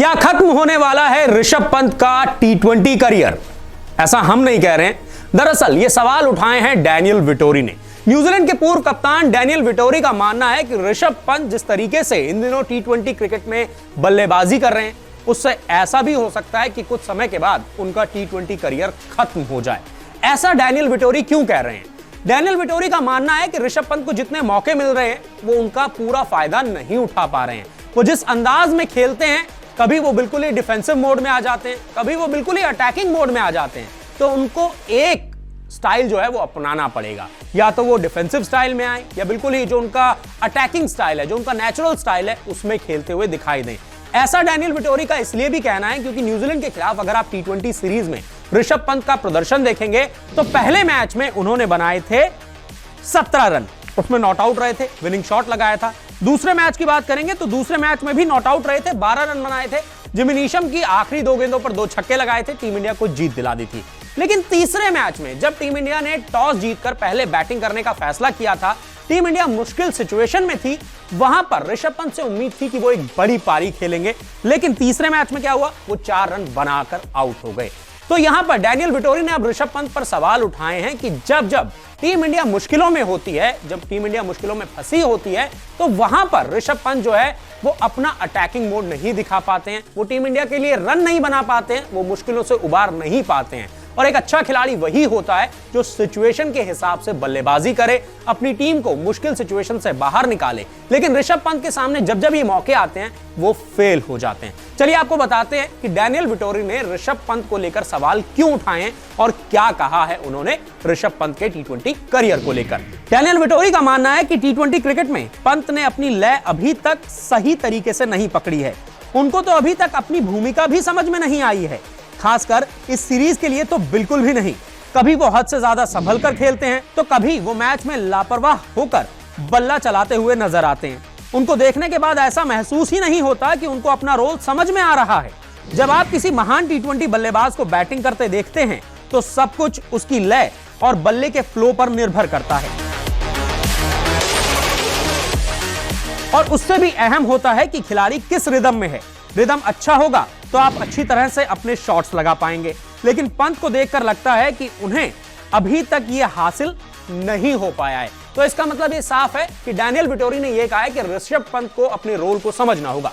क्या खत्म होने वाला है ऋषभ पंत का टी20 करियर? ऐसा हम नहीं कह रहे हैं। दरअसल ये सवाल उठाए हैं डैनियल विटोरी ने। न्यूजीलैंड के पूर्व कप्तान डैनियल विटोरी का मानना है कि ऋषभ पंत जिस तरीके से इन दिनों टी20 क्रिकेट में बल्लेबाजी कर रहे हैं, उससे ऐसा भी हो सकता है कि कुछ समय के बाद उनका टी20 करियर खत्म हो जाए। ऐसा डैनियल विटोरी क्यों कह रहे हैं? डैनियल विटोरी का मानना है कि ऋषभ पंत को जितने मौके मिल रहे हैं वो उनका पूरा फायदा नहीं उठा पा रहे हैं। वो जिस अंदाज में खेलते हैं, कभी वो बिल्कुल ही डिफेंसिव मोड में आ जाते हैं, कभी वो बिल्कुल ही अटैकिंग मोड में आ जाते हैं। तो उनको एक स्टाइल जो है वो अपनाना पड़ेगा, या तो वो डिफेंसिव स्टाइल में आए या बिल्कुल ही जो उनका अटैकिंग स्टाइल है, जो उनका नेचुरल स्टाइल है, उसमें खेलते हुए दिखाई दें। ऐसा डैनियल विटोरी का इसलिए भी कहना है क्योंकि न्यूजीलैंड के खिलाफ अगर आप टी20 सीरीज में ऋषभ पंत का प्रदर्शन देखेंगे तो पहले मैच में उन्होंने बनाए थे 17 रन, उसमें नॉट आउट रहे थे, विनिंग शॉट लगाया था। दूसरे मैच की बात करेंगे तो दूसरे मैच में भी नॉट आउट रहे थे, 12 रन बनाए थे। जिमी नीशम की आखिरी 2 गेंदों पर 2 छक्के लगाए थे, टीम इंडिया को जीत दिला दी थी। लेकिन तीसरे मैच में जब टीम इंडिया ने टॉस जीतकर पहले बैटिंग करने का फैसला किया था, टीम इंडिया मुश्किल सिचुएशन में थी, वहां पर ऋषभ पंत से उम्मीद थी कि वो एक बड़ी पारी खेलेंगे। लेकिन तीसरे मैच में क्या हुआ? वो 4 रन बनाकर आउट हो गए। तो यहां पर डैनियल विटोरी ने अब ऋषभ पंत पर सवाल उठाए हैं कि जब जब टीम इंडिया मुश्किलों में होती है, जब टीम इंडिया मुश्किलों में फंसी होती है, तो वहां पर ऋषभ पंत जो है वो अपना अटैकिंग मोड नहीं दिखा पाते हैं, वो टीम इंडिया के लिए रन नहीं बना पाते हैं, वो मुश्किलों से उबार नहीं पाते हैं। और एक अच्छा खिलाड़ी वही होता है जो सिचुएशन के हिसाब से बल्लेबाजी करे, अपनी टीम को मुश्किल सिचुएशन से बाहर निकाले। लेकिन ऋषभ पंत के सामने जब जब ये मौके आते हैं वो फेल हो जाते हैं। चलिए आपको बताते हैं कि डैनियल विटोरी ने ऋषभ पंत को लेकर सवाल क्यों उठाए हैं और क्या कहा है उन्होंने ऋषभ पंत के टी20 करियर को लेकर। डैनियल विटोरी का मानना है कि टी20 क्रिकेट में पंत ने अपनी लय अभी तक सही तरीके से नहीं पकड़ी है। उनको तो अभी तक अपनी भूमिका भी समझ में नहीं आई है, खासकर इस सीरीज के लिए तो बिल्कुल भी नहीं। कभी वो हद से ज्यादा संभल कर खेलते हैं तो कभी वो मैच में लापरवाह होकर बल्ला चलाते हुए नजर आते हैं। उनको देखने के बाद ऐसा महसूस ही नहीं होता कि उनको अपना रोल समझ में आ रहा है। जब आप किसी महान टी20 बल्लेबाज को बैटिंग करते देखते हैं तो सब कुछ उसकी लय और बल्ले के फ्लो पर निर्भर करता है, और उससे भी अहम होता है कि खिलाड़ी किस रिदम में है। रिदम अच्छा होगा तो आप अच्छी तरह से अपने शॉट्स लगा पाएंगे। लेकिन पंत को देखकर लगता है कि उन्हें अभी तक यह हासिल नहीं हो पाया है। तो इसका मतलब ये साफ है कि डैनियल विटोरी ने यह कहा है कि ऋषभ पंत को अपने रोल को समझना होगा।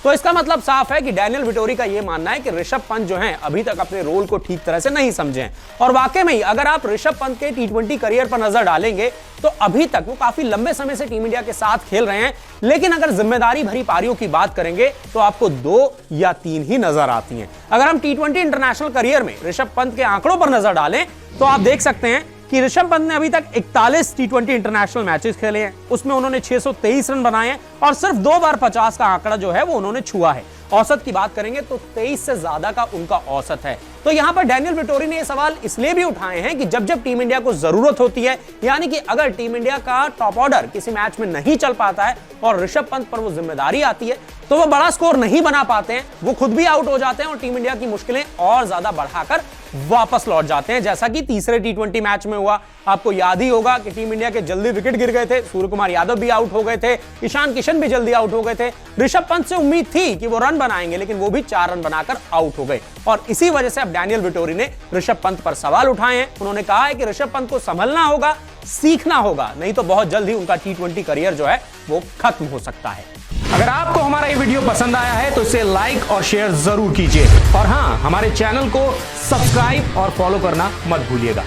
तो इसका मतलब साफ है कि डैनियल विटोरी का यह मानना है कि ऋषभ पंत जो हैं अभी तक अपने रोल को ठीक तरह से नहीं समझे हैं। और वाकई में ही अगर आप ऋषभ पंत के टी20 करियर पर नजर डालेंगे तो अभी तक वो काफी लंबे समय से टीम इंडिया के साथ खेल रहे हैं। लेकिन अगर जिम्मेदारी भरी पारियों की बात करेंगे तो आपको 2 या 3 ही नजर आती हैं। अगर हम टी20 इंटरनेशनल करियर में ऋषभ पंत के आंकड़ों पर नजर डालें तो आप देख सकते हैं कि ऋषभ पंत ने अभी तक 41 टी20 इंटरनेशनल मैचेस खेले हैं, उसमें उन्होंने 623 रन बनाए हैं और सिर्फ 2 बार 50 का आंकड़ा जो है वो उन्होंने छुआ है। औसत की बात करेंगे तो 23 से ज्यादा का उनका औसत है। तो यहां पर डैनियल विटोरी ने यह सवाल इसलिए भी उठाए हैं कि जब जब टीम इंडिया को जरूरत होती है, यानी कि अगर टीम इंडिया का टॉप ऑर्डर किसी मैच में नहीं चल पाता है और ऋषभ पंत पर वो जिम्मेदारी आती है तो वो बड़ा स्कोर नहीं बना पाते हैं, वो खुद भी आउट हो जाते हैं और टीम इंडिया की मुश्किलें और ज्यादा बढ़ाकर वापस लौट जाते हैं। जैसा कि तीसरे टी20 मैच में हुआ, आपको याद ही होगा कि टीम इंडिया के जल्दी विकेट गिर गए थे, सूर्य कुमार यादव भी आउट हो गए थे, ईशान किशन भी जल्दी आउट हो गए थे। ऋषभ पंत से उम्मीद थी कि वो रन बनाएंगे, लेकिन वो भी 4 रन बनाकर आउट हो गए। और इसी वजह से अब डैनियल विटोरी ने ऋषभ पंत पर सवाल उठाए हैं। उन्होंने कहा है कि ऋषभ पंत को संभलना होगा, सीखना होगा, नहीं तो बहुत जल्द ही उनका टी20 करियर जो है वो खत्म हो सकता है। अगर आपको हमारा ये वीडियो पसंद आया है तो इसे लाइक और शेयर जरूर कीजिए, और हां, हमारे चैनल को सब्सक्राइब और फॉलो करना मत भूलिएगा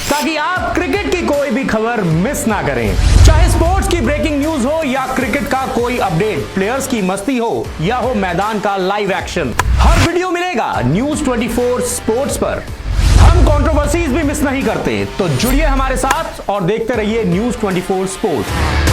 ताकि आप क्रिकेट की कोई भी खबर मिस ना करें। चाहे स्पोर्ट्स की ब्रेकिंग न्यूज हो या क्रिकेट का कोई अपडेट, प्लेयर्स की मस्ती हो या हो मैदान का लाइव एक्शन, हर वीडियो मिलेगा न्यूज 24 स्पोर्ट्स पर। हम कंट्रोवर्सीज भी मिस नहीं करते, तो जुड़िए हमारे साथ और देखते रहिए न्यूज 24 स्पोर्ट्स।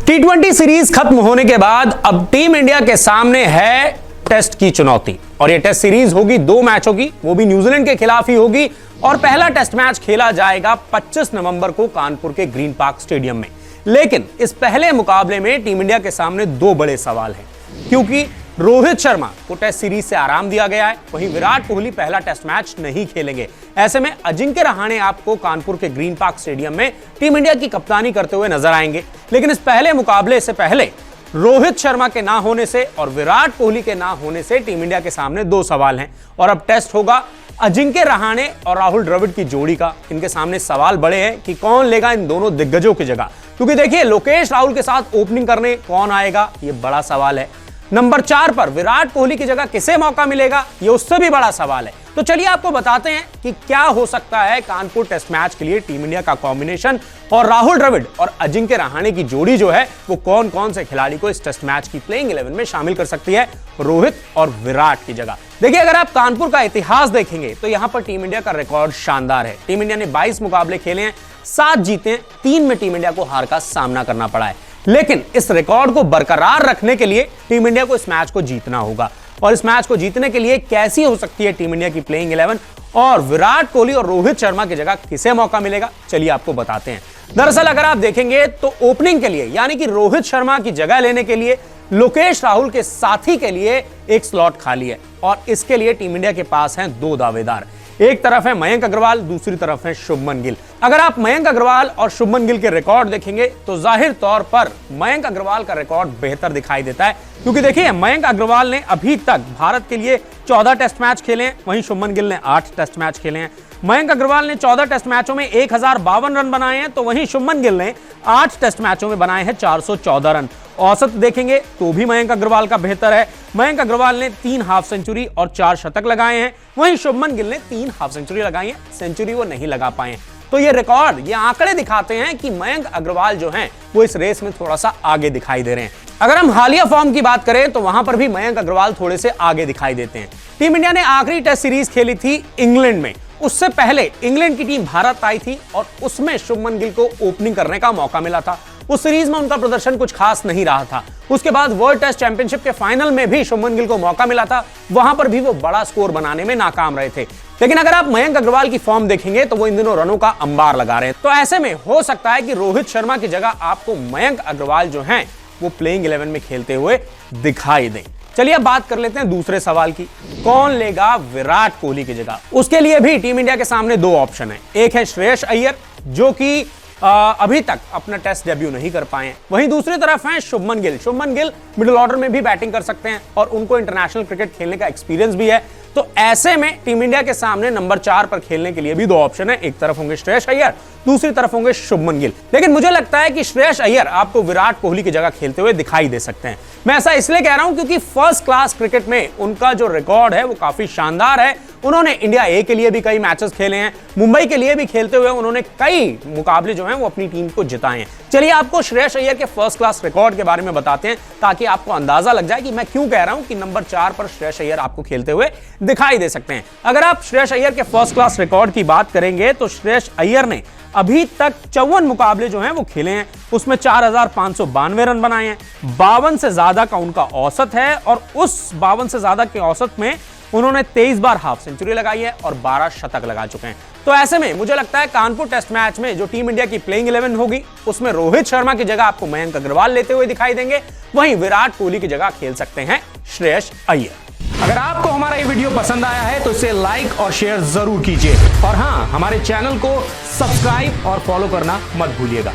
टी20 सीरीज खत्म होने के बाद अब टीम इंडिया के सामने है टेस्ट की चुनौती, और यह टेस्ट सीरीज होगी 2 मैचों की, वो भी न्यूजीलैंड के खिलाफ ही होगी। और पहला टेस्ट मैच खेला जाएगा 25 नवंबर को कानपुर के ग्रीन पार्क स्टेडियम में। लेकिन इस पहले मुकाबले में टीम इंडिया के सामने 2 बड़े सवाल हैं, क्योंकि रोहित शर्मा को टेस्ट सीरीज से आराम दिया गया है, वहीं विराट कोहली पहला टेस्ट मैच नहीं खेलेंगे। ऐसे में अजिंक्य रहाणे आपको कानपुर के ग्रीन पार्क स्टेडियम में टीम इंडिया की कप्तानी करते हुए नजर आएंगे। लेकिन इस पहले मुकाबले से पहले रोहित शर्मा के ना होने से और विराट कोहली के ना होने से टीम इंडिया के सामने दो सवाल हैं और अब टेस्ट होगा अजिंक्य रहाणे और राहुल द्रविड़ की जोड़ी का। इनके सामने सवाल बड़े हैं कि कौन लेगा इन दोनों दिग्गजों की जगह, क्योंकि देखिए लोकेश राहुल के साथ ओपनिंग करने कौन आएगा, ये बड़ा सवाल है। नंबर 4 पर विराट कोहली की जगह किसे मौका मिलेगा, ये उससे भी बड़ा सवाल है। तो चलिए आपको बताते हैं कि क्या हो सकता है कानपुर टेस्ट मैच के लिए टीम इंडिया का कॉम्बिनेशन और राहुल द्रविड़ और अजिंक्य रहाणे की जोड़ी जो है वो कौन कौन से खिलाड़ी को इस टेस्ट मैच की प्लेइंग 11 में शामिल कर सकती है रोहित और विराट की जगह। देखिए अगर आप कानपुर का इतिहास देखेंगे तो यहां पर टीम इंडिया का रिकॉर्ड शानदार है। टीम इंडिया ने 22 मुकाबले खेले हैं, 7 जीते, 3 में टीम इंडिया को हार का सामना करना पड़ा है। लेकिन इस रिकॉर्ड को बरकरार रखने के लिए टीम इंडिया को इस मैच को जीतना होगा और इस मैच को जीतने के लिए कैसी हो सकती है टीम इंडिया की प्लेइंग 11 और विराट कोहली और रोहित शर्मा की जगह किसे मौका मिलेगा, चलिए आपको बताते हैं। दरअसल अगर आप देखेंगे तो ओपनिंग के लिए यानी कि रोहित शर्मा की जगह लेने के लिए लोकेश राहुल के साथी के लिए एक स्लॉट खाली है और इसके लिए टीम इंडिया के पास हैं 2 दावेदार। एक तरफ है मयंक अग्रवाल, दूसरी तरफ है शुभमन गिल। अगर आप मयंक अग्रवाल और शुभमन गिल के रिकॉर्ड देखेंगे तो जाहिर तौर पर मयंक अग्रवाल का रिकॉर्ड बेहतर दिखाई देता है, क्योंकि देखिए मयंक अग्रवाल ने अभी तक भारत के लिए 14 टेस्ट मैच खेले हैं, वहीं शुभमन गिल ने 8 टेस्ट मैच खेले हैं। मयंक अग्रवाल ने 14 टेस्ट मैचों में 1052 रन बनाए हैं, तो वहीं शुभमन गिल ने 8 टेस्ट मैचों में बनाए हैं 414 रन। औसत देखेंगे तो भी मयंक अग्रवाल का बेहतर है। मयंक अग्रवाल ने 3 हाफ सेंचुरी और 4 शतक लगाए हैं, वहीं शुभमन गिल ने 3 हाफ सेंचुरी लगाई है, सेंचुरी वो नहीं लगा पाए। तो ये रिकॉर्ड, ये आंकड़े दिखाते हैं कि मयंक अग्रवाल जो हैं वो इस रेस में थोड़ा सा आगे दिखाई दे रहे हैं। अगर हम हालिया फॉर्म की बात करें तो वहां पर भी मयंक अग्रवाल थोड़े से आगे दिखाई देते हैं। टीम इंडिया ने आखिरी टेस्ट सीरीज खेली थी इंग्लैंड में, उससे पहले इंग्लैंड की टीम भारत आई थी और उसमें शुभमन गिल को ओपनिंग करने का मौका मिला था। उस सीरीज में उनका प्रदर्शन कुछ खास नहीं रहा था। उसके बाद वर्ल्ड टेस्ट चैंपियनशिप के फाइनल में भी शुभमन गिल को मौका मिला था, वहां पर भी वो बड़ा स्कोर बनाने में नाकाम रहे थे। लेकिन अगर आप मयंक अग्रवाल की फॉर्म देखेंगे तो वो इन दिनों रनों का अंबार लगा रहे हैं। तो ऐसे में हो सकता है कि रोहित शर्मा की जगह आपको मयंक अग्रवाल जो हैं वो प्लेइंग 11 में खेलते हुए दिखाई दें। चलिए अब बात कर लेते हैं दूसरे सवाल की, कौन लेगा विराट कोहली की जगह। उसके लिए भी टीम इंडिया के सामने 2 ऑप्शन है। एक है श्रेयस अय्यर जो कि अभी तक अपना टेस्ट डेब्यू नहीं कर पाए हैं, वहीं दूसरी तरफ है शुभमन गिल। शुभमन गिल मिडिल ऑर्डर में भी बैटिंग कर सकते हैं और उनको इंटरनेशनल क्रिकेट खेलने का एक्सपीरियंस भी है। तो ऐसे में टीम इंडिया के सामने नंबर 4 पर खेलने के लिए भी 2 ऑप्शन है। एक तरफ होंगे श्रेयस अय्यर, दूसरी तरफ होंगे शुभमन गिल। लेकिन मुझे लगता है कि श्रेयस अय्यर आपको विराट कोहली की जगह खेलते हुए दिखाई दे सकते हैं। मैं ऐसा इसलिए कह रहा हूं क्योंकि फर्स्ट क्लास क्रिकेट में उनका जो रिकॉर्ड है वो काफी शानदार है। उन्होंने इंडिया ए के लिए भी कई मैचेस खेले हैं, मुंबई के लिए भी खेलते हुए उन्होंने कई मुकाबले जो हैं वो अपनी टीम को जिताए हैं। चलिए आपको श्रेयस अय्यर के फर्स्ट क्लास रिकॉर्ड के बारे में बताते हैं ताकि आपको अंदाजा लग जाए कि मैं क्यों कह रहा हूं कि नंबर 4 पर श्रेयस अय्यर आपको खेलते हुए दिखाई दे सकते हैं। अगर आप श्रेयस अय्यर के फर्स्ट क्लास रिकॉर्ड की बात करेंगे तो श्रेयस अय्यर ने अभी तक 54 मुकाबले जो हैं वो खेले हैं, उसमें 4592 रन बनाए हैं, 52 से ज्यादा का उनका औसत है और उस 52 से ज्यादा के औसत में उन्होंने 23 बार हाफ सेंचुरी लगाई है और 12 शतक लगा चुके हैं। तो ऐसे में मुझे लगता है कानपुर टेस्ट मैच में जो टीम इंडिया की प्लेइंग 11 होगी उसमें रोहित शर्मा की जगह आपको मयंक अग्रवाल लेते हुए दिखाई देंगे, वहीं विराट कोहली की जगह खेल सकते हैं श्रेयस अय्यर। अगर आपको हमारा ये वीडियो पसंद आया है तो इसे लाइक और शेयर जरूर कीजिए और हां, हमारे चैनल को सब्सक्राइब और फॉलो करना मत भूलिएगा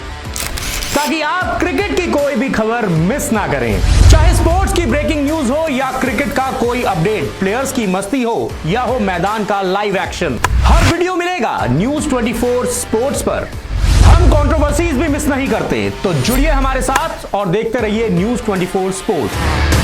ताकि आप क्रिकेट की कोई भी खबर मिस ना करें। चाहे स्पोर्ट्स की ब्रेकिंग न्यूज हो या क्रिकेट का कोई अपडेट, प्लेयर्स की मस्ती हो या हो मैदान का लाइव एक्शन, हर वीडियो मिलेगा न्यूज 24 स्पोर्ट्स पर। हम कंट्रोवर्सीज भी मिस नहीं करते, तो जुड़िए हमारे साथ और देखते रहिए न्यूज 24 स्पोर्ट्स।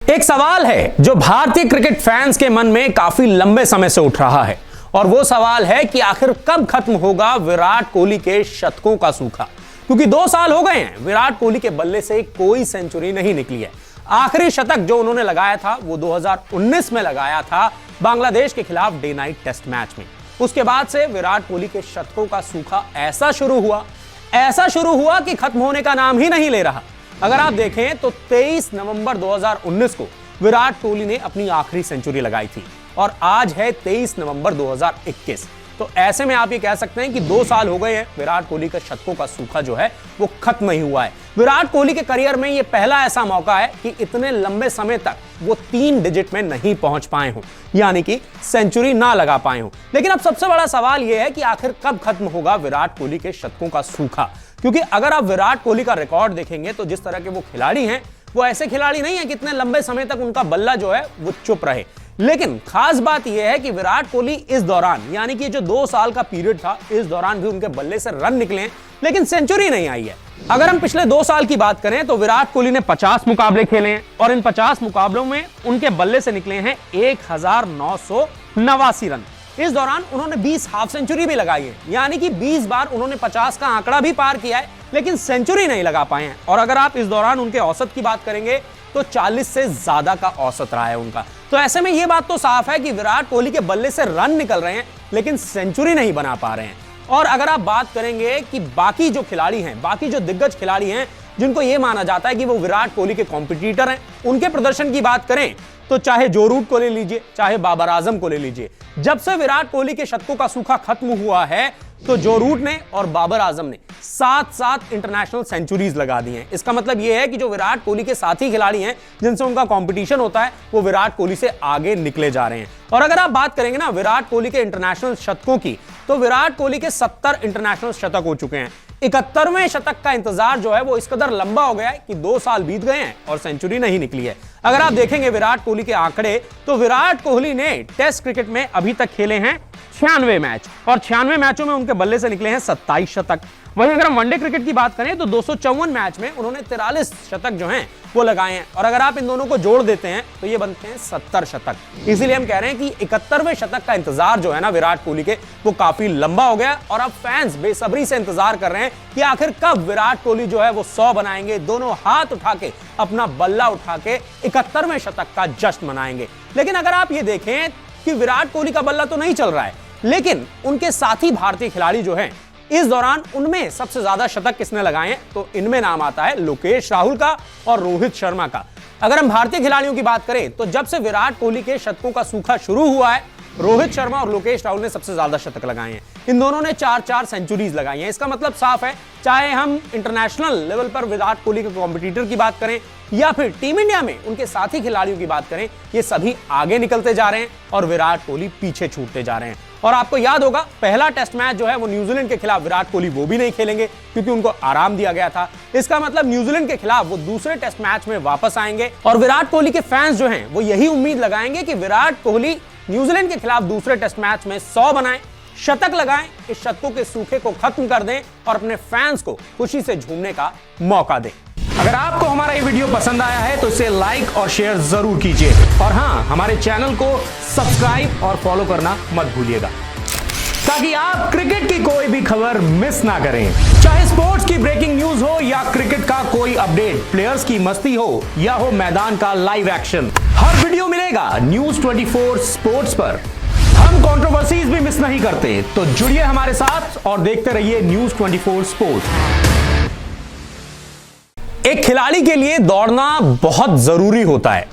एक सवाल है जो भारतीय क्रिकेट फैंस के मन में काफी लंबे समय से उठ रहा है और वो सवाल है कि आखिर कब खत्म होगा विराट कोहली के शतकों का सूखा, क्योंकि 2 साल हो गए हैं विराट कोहली के बल्ले से कोई सेंचुरी नहीं निकली है। आखिरी शतक जो उन्होंने लगाया था वो 2019 में लगाया था बांग्लादेश के खिलाफ डे नाइट टेस्ट मैच में। उसके बाद से विराट कोहली के शतकों का सूखा ऐसा शुरू हुआ कि खत्म होने का नाम ही नहीं ले रहा। अगर आप देखें तो 23 नवंबर 2019 को विराट कोहली ने अपनी आखिरी सेंचुरी लगाई थी और आज है 23 नवंबर 2021। तो ऐसे में आप ये कह सकते हैं कि 2 साल हो गए हैं विराट कोहली का शतकों का सूखा जो है वो खत्म नहीं हुआ है। विराट कोहली के करियर में ये पहला ऐसा मौका है कि इतने लंबे समय तक वो 3 डिजिट में नहीं पहुंच पाए हों, यानी कि सेंचुरी ना लगा पाए हों। लेकिन अब सबसे बड़ा सवाल यह है कि आखिर कब खत्म होगा विराट कोहली के शतकों का सूखा, क्योंकि अगर आप विराट कोहली का रिकॉर्ड देखेंगे तो जिस तरह के वो खिलाड़ी हैं, वो ऐसे खिलाड़ी नहीं है कि इतने लंबे समय तक उनका बल्ला जो है वो चुप रहे। लेकिन खास बात यह है कि विराट कोहली इस दौरान, यानी कि जो 2 साल का पीरियड था, इस दौरान भी उनके बल्ले से रन निकले हैं, लेकिन सेंचुरी नहीं आई है। अगर हम पिछले 2 साल की बात करें तो विराट कोहली ने 50 मुकाबले खेले हैं और इन 50 मुकाबलों में उनके बल्ले से निकले हैं 1989 रन। इस दौरान उन्होंने 20 हाफ सेंचुरी भी लगाई है, यानी कि 20 बार उन्होंने 50 का आंकड़ा भी पार किया है, लेकिन सेंचुरी नहीं लगा पाए हैं। और अगर आप इस दौरान उनके औसत की बात करेंगे तो 40 से ज्यादा का औसत रहा है उनका। तो ऐसे में यह बात तो साफ है कि विराट कोहली के बल्ले से रन निकल रहे हैं, लेकिन सेंचुरी नहीं बना पा रहे हैं। और अगर आप बात करेंगे कि बाकी जो खिलाड़ी हैं, बाकी जो दिग्गज खिलाड़ी हैं, जिनको यह माना जाता है कि वो विराट कोहली के कॉम्पिटिटर हैं, उनके प्रदर्शन की बात करें तो चाहे जो रूट को ले लीजिए, चाहे बाबर आजम को ले लीजिए, जब से विराट कोहली के शतकों का सूखा खत्म हुआ है तो जो रूट ने और बाबर आजम ने 7-7 इंटरनेशनल सेंचुरीज लगा दी हैं। इसका मतलब यह है कि जो विराट कोहली के साथी खिलाड़ी हैं, जिनसे उनका कंपटीशन होता है, वो विराट कोहली से आगे निकले जा रहे हैं। और अगर आप बात करेंगे ना विराट कोहली के इंटरनेशनल शतकों की, तो विराट कोहली के 70 इंटरनेशनल शतक हो चुके हैं। 71वें शतक का इंतजार जो है वो इस कदर लंबा हो गया है कि 2 साल बीत गए हैं और सेंचुरी नहीं निकली है। अगर आप देखेंगे विराट कोहली के आंकड़े, तो विराट कोहली ने टेस्ट क्रिकेट में अभी तक खेले हैं 96 मैच और 96 मैचों में उनके बल्ले से निकले हैं 27 शतक। वहीं अगर हम वनडे क्रिकेट की बात करें तो 254 मैच में उन्होंने 43 शतक जो हैं वो लगाए हैं, और अगर आप इन दोनों को जोड़ देते हैं तो ये बनते हैं 70 शतक। इसीलिए हम कह रहे हैं कि 71वें शतक का इंतजार जो है ना विराट कोहली के, वो काफी लंबा हो गया और अब फैंस बेसब्री से इंतजार कर रहे हैं कि आखिर कब विराट कोहली जो है वो 100 बनाएंगे, दोनों हाथ उठा के, अपना बल्ला उठा के 71वें शतक का जश्न मनाएंगे। लेकिन अगर आप ये देखें कि विराट कोहली का बल्ला तो नहीं चल रहा है, लेकिन उनके साथी भारतीय खिलाड़ी जो हैं, इस दौरान उनमें सबसे ज्यादा शतक किसने लगाए हैं, तो इनमें नाम आता है लोकेश राहुल का और रोहित शर्मा का। अगर हम भारतीय खिलाड़ियों की बात करें तो जब से विराट कोहली के शतकों का सूखा शुरू हुआ है, रोहित शर्मा और लोकेश राहुल ने सबसे ज्यादा शतक लगाए हैं। इन दोनों ने 4-4 सेंचुरीज लगाई हैं। इसका मतलब साफ है, चाहे हम इंटरनेशनल लेवल पर विराट कोहली के कॉम्पिटिटर की बात करें या फिर टीम इंडिया में उनके साथी खिलाड़ियों की बात करें, ये सभी आगे निकलते जा रहे हैं और विराट कोहली पीछे छूटते जा रहे हैं। और आपको याद होगा, पहला टेस्ट मैच जो है वो न्यूजीलैंड के खिलाफ विराट कोहली वो भी नहीं खेलेंगे क्योंकि उनको आराम दिया गया था। इसका मतलब न्यूजीलैंड के खिलाफ वो दूसरे टेस्ट मैच में वापस आएंगे और विराट कोहली के फैंस जो हैं वो यही उम्मीद लगाएंगे कि विराट कोहली न्यूजीलैंड के खिलाफ दूसरे टेस्ट मैच में 100 बनाएं, शतक लगाएं, इस शतकों के सूखे को खत्म कर दें और अपने फैंस को खुशी से झूमने का मौका दें। अगर आपको हमारा ये वीडियो पसंद आया है तो इसे लाइक और शेयर जरूर कीजिए, और हां, हमारे चैनल को सब्सक्राइब और फॉलो करना मत भूलिएगा ताकि आप क्रिकेट की कोई भी खबर मिस ना करें। चाहे स्पोर्ट्स की ब्रेकिंग न्यूज हो या क्रिकेट का कोई अपडेट, प्लेयर्स की मस्ती हो या हो मैदान का लाइव एक्शन, हर वीडियो मिलेगा न्यूज 24 स्पोर्ट्स पर। हम कंट्रोवर्सीज भी मिस नहीं करते, तो जुड़िए हमारे साथ और देखते रहिए न्यूज 24 स्पोर्ट्स। एक खिलाड़ी के लिए दौड़ना बहुत जरूरी होता है,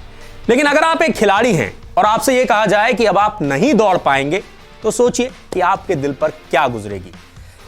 लेकिन अगर आप एक खिलाड़ी हैं और आपसे यह कहा जाए कि अब आप नहीं दौड़ पाएंगे, तो सोचिए कि आपके दिल पर क्या गुजरेगी।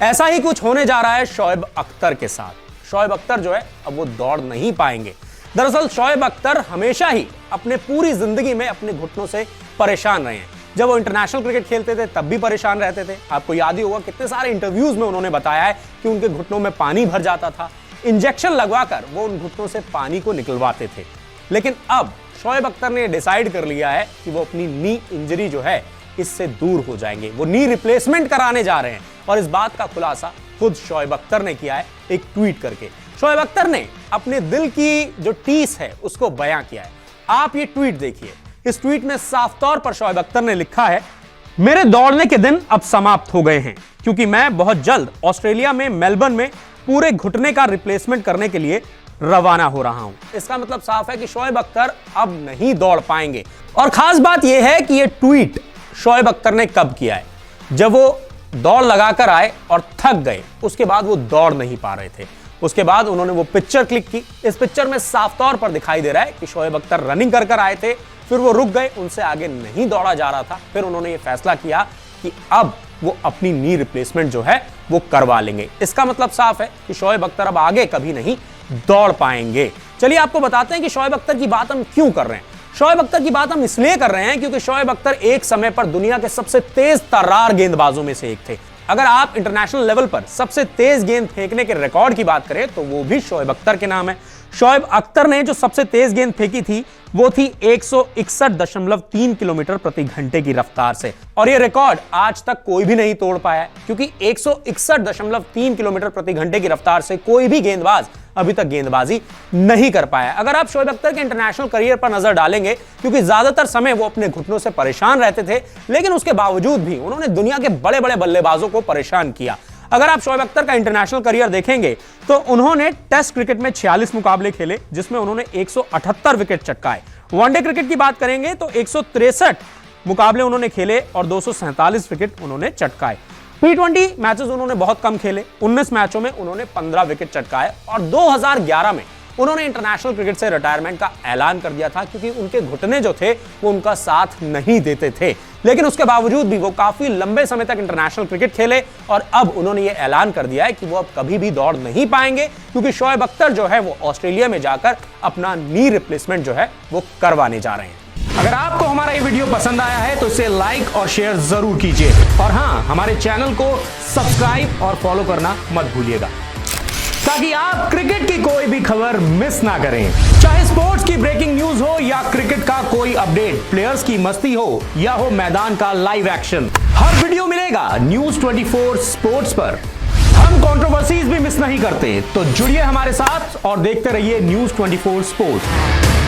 ऐसा ही कुछ होने जा रहा है शोएब अख्तर के साथ। शोएब अख्तर जो है अब वो दौड़ नहीं पाएंगे। दरअसल शोएब अख्तर हमेशा ही अपने पूरी जिंदगी में अपने घुटनों से परेशान रहे हैं। जब वो इंटरनेशनल क्रिकेट खेलते थे तब भी परेशान रहते थे। आपको याद ही होगा कितने सारे इंटरव्यूज में उन्होंने बताया है कि उनके घुटनों में पानी भर जाता था, इंजेक्शन लगवाकर वो उन घुटनों से पानी को निकलवाते थे। लेकिन अब शोएब अख्तर ने डिसाइड कर लिया है कि वो अपनी नी इंजरी जो है इससे दूर हो जाएंगे। वो नी रिप्लेसमेंट कराने जा रहे हैं और इस बात का खुलासा खुद शोएब अख्तर ने किया है एक ट्वीट करके। शोएब अख्तर ने अपने दिल की जो टीस है उसको बयां किया है। आप ये ट्वीट देखिए। इस ट्वीट में साफ तौर पर शोएब अख्तर ने लिखा है, मेरे दौड़ने के दिन अब समाप्त हो गए हैं क्योंकि मैं बहुत जल्द ऑस्ट्रेलिया में मेलबर्न में पूरे घुटने का रिप्लेसमेंट करने के लिए रवाना हो रहा हूं। इसका मतलब साफ है कि शोएब अख्तर अब नहीं दौड़ पाएंगे। और खास बात यह है कि यह ट्वीट शोएब अख्तर ने कब किया है, जब वो दौड़ लगाकर आए और थक गए, उसके बाद वो दौड़ नहीं पा रहे थे। उसके बाद उन्होंने वो पिक्चर क्लिक की। इस पिक्चर में साफ तौर पर दिखाई दे रहा है कि शोएब अख्तर रनिंग कर आए थे, फिर वो रुक गए, उनसे आगे नहीं दौड़ा जा रहा था। फिर उन्होंने ये फैसला किया कि अब वो अपनी नी रिप्लेसमेंट जो है वो करवा लेंगे। इसका मतलब साफ है कि शोएब अख्तर अब आगे कभी नहीं दौड़ पाएंगे। चलिए आपको बताते हैं कि शोएब अख्तर की बात हम क्यों कर रहे हैं। शोएब अख्तर की बात हम इसलिए कर रहे हैं क्योंकि शोएब अख्तर एक समय पर दुनिया के सबसे तेज तर्रार गेंदबाजों में से एक थे। अगर आप इंटरनेशनल लेवल पर सबसे तेज गेंद फेंकने के रिकॉर्ड की बात करें तो वो भी शोएब अख्तर के नाम है। शोएब अख्तर ने जो सबसे तेज गेंद फेंकी थी वो थी 161.3 किलोमीटर प्रति घंटे की रफ्तार से, और ये रिकॉर्ड आज तक कोई भी नहीं तोड़ पाया है, क्योंकि 161.3 किलोमीटर प्रति घंटे की रफ्तार से कोई भी गेंदबाज अभी तक गेंदबाजी नहीं कर पाया। अगर आप शोएब अख्तर के इंटरनेशनल करियर पर नजर डालेंगे, क्योंकि ज्यादातर समय वो अपने घुटनों से परेशान रहते थे, लेकिन उसके बावजूद भी उन्होंने दुनिया के बड़े बड़े बल्लेबाजों को परेशान किया। अगर आप शोएब अख्तर का इंटरनेशनल करियर देखेंगे तो उन्होंने टेस्ट क्रिकेट में 46 मुकाबले खेले, जिसमें उन्होंने 178 विकेट चटकाए। वनडे क्रिकेट की बात करेंगे तो 163 मुकाबले उन्होंने खेले और 247 विकेट उन्होंने चटकाए। T20 मैचेस उन्होंने बहुत कम खेले, 19 मैचों में उन्होंने 15 विकेट चटकाए, और 2011 में उन्होंने इंटरनेशनल क्रिकेट से रिटायरमेंट का ऐलान कर दिया था, क्योंकि उनके घुटने जो थे वो उनका साथ नहीं देते थे। लेकिन उसके बावजूद भी वो काफी लंबे समय तक इंटरनेशनल क्रिकेट खेले, और अब उन्होंने ये ऐलान कर दिया है कि वो अब कभी भी दौड़ नहीं पाएंगे, क्योंकि शोएब अख्तर जो है वो ऑस्ट्रेलिया में जाकर अपना नी रिप्लेसमेंट जो है वो करवाने जा रहे हैं। अगर आपको हमारा ये वीडियो पसंद आया है तो इसे लाइक और शेयर जरूर कीजिए, और हां, हमारे चैनल को सब्सक्राइब और फॉलो करना मत भूलिएगा, ताकि आप क्रिकेट की कोई भी खबर मिस ना करें। चाहे स्पोर्ट्स की ब्रेकिंग न्यूज हो या क्रिकेट का कोई अपडेट, प्लेयर्स की मस्ती हो या हो मैदान का लाइव एक्शन, हर वीडियो मिलेगा न्यूज 24 स्पोर्ट्स पर। हम कंट्रोवर्सीज भी मिस नहीं करते, तो जुड़िए हमारे साथ और देखते रहिए न्यूज 24 स्पोर्ट्स।